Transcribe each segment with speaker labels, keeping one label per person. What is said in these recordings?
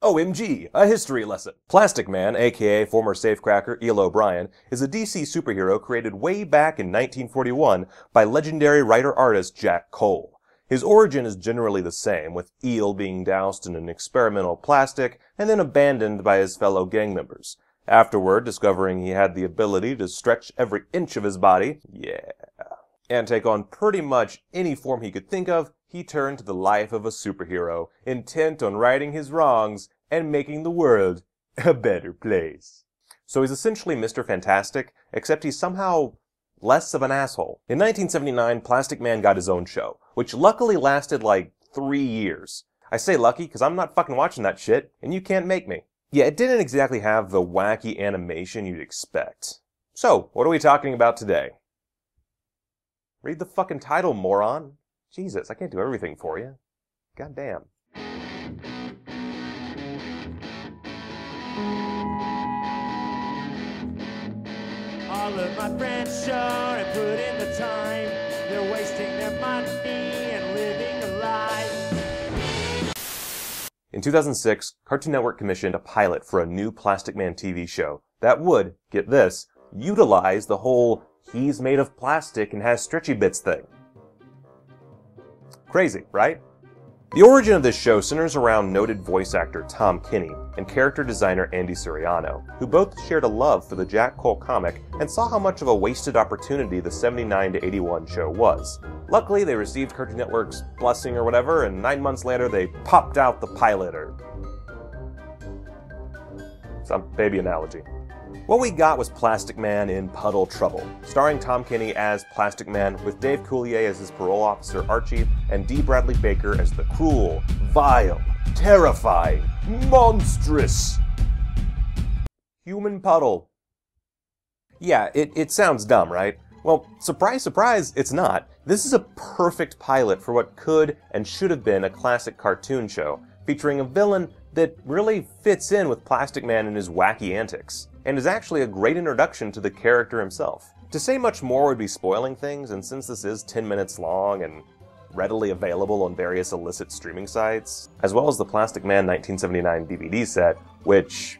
Speaker 1: OMG, a history lesson. Plastic Man, aka former safecracker Eel O'Brien, is a DC superhero created way back in 1941 by legendary writer-artist Jack Cole. His origin is generally the same, with Eel being doused in an experimental plastic and then abandoned by his fellow gang members. Afterward, discovering he had the ability to stretch every inch of his body, and take on pretty much any form he could think of, he turned to the life of a superhero, intent on righting his wrongs and making the world a better place. So he's essentially Mr. Fantastic, except he's somehow less of an asshole. In 1979, Plastic Man got his own show, which luckily lasted like 3 years. I say lucky because I'm not fucking watching that shit, and you can't make me. Yeah, it didn't exactly have the wacky animation you'd expect. So, what are we talking about today? Read the fucking title, moron. Jesus, I can't do everything for you. Goddamn.
Speaker 2: All of my friends sure and put in the time. They're wasting their money and living a lie.
Speaker 1: In 2006, Cartoon Network commissioned a pilot for a new Plastic Man TV show that would, get this, utilize the whole he's made of plastic and has stretchy bits thing. Crazy, right? The origin of this show centers around noted voice actor Tom Kenny and character designer Andy Suriano, who both shared a love for the Jack Cole comic and saw how much of a wasted opportunity the 79 to 81 show was. Luckily, they received Cartoon Network's blessing or whatever, and 9 months later they popped out the pilot, or some baby analogy. What we got was Plastic Man in Puddle Trouble, starring Tom Kenny as Plastic Man with Dave Coulier as his parole officer Archie and Dee Bradley Baker as the cruel, vile, terrifying, monstrous human Puddle. Yeah, it sounds dumb, right? Well, surprise, surprise, it's not. This is a perfect pilot for what could and should have been a classic cartoon show, featuring a villain that really fits in with Plastic Man and his wacky antics, and is actually a great introduction to the character himself. To say much more would be spoiling things, and since this is 10 minutes long and readily available on various illicit streaming sites, as well as the Plastic Man 1979 DVD set, which,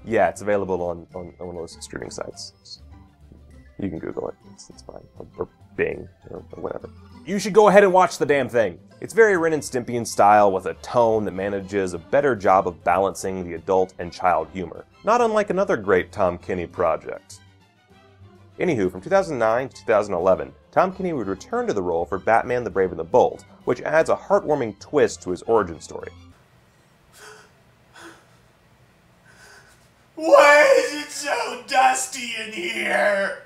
Speaker 1: yeah, it's available on illicit streaming sites. You can Google it, it's fine, or Bing, or whatever. You should go ahead and watch the damn thing. It's very Ren and Stimpy in style, with a tone that manages a better job of balancing the adult and child humor, not unlike another great Tom Kenny project. Anywho, from 2009 to 2011, Tom Kenny would return to the role for Batman the Brave and the Bold, which adds a heartwarming twist to his origin story.
Speaker 3: Why is it so dusty in here?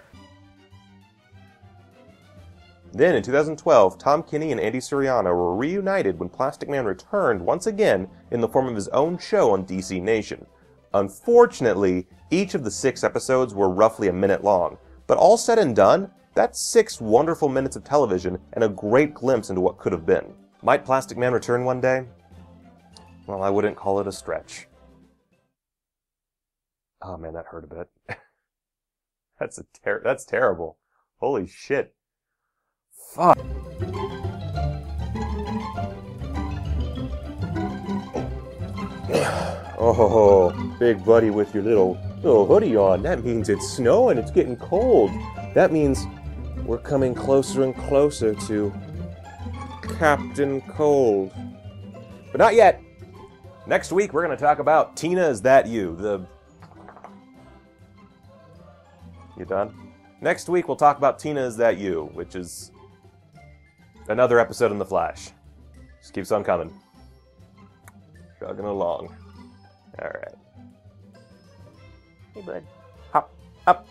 Speaker 1: Then, in 2012, Tom Kenny and Andy Suriano were reunited when Plastic Man returned once again in the form of his own show on DC Nation. Unfortunately, each of the 6 episodes were roughly a minute long, but all said and done, that's 6 wonderful minutes of television and a great glimpse into what could have been. Might Plastic Man return one day? Well, I wouldn't call it a stretch. Oh man, that hurt a bit. That's terrible. Holy shit. Fuck. Oh, big buddy with your little hoodie on. That means it's snowing, it's getting cold. That means we're coming closer and closer to Captain Cold. But not yet. Next week, we're going to talk about Tina, Is That You? You done? Next week, we'll talk about Tina, Is That You? Which is another episode in The Flash. Just keeps on coming. Chugging along. Alright. Hey, bud. Hop, up,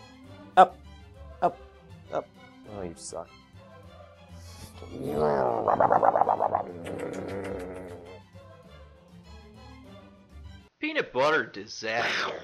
Speaker 1: up, up, up. Oh, you suck.
Speaker 4: Peanut butter disaster.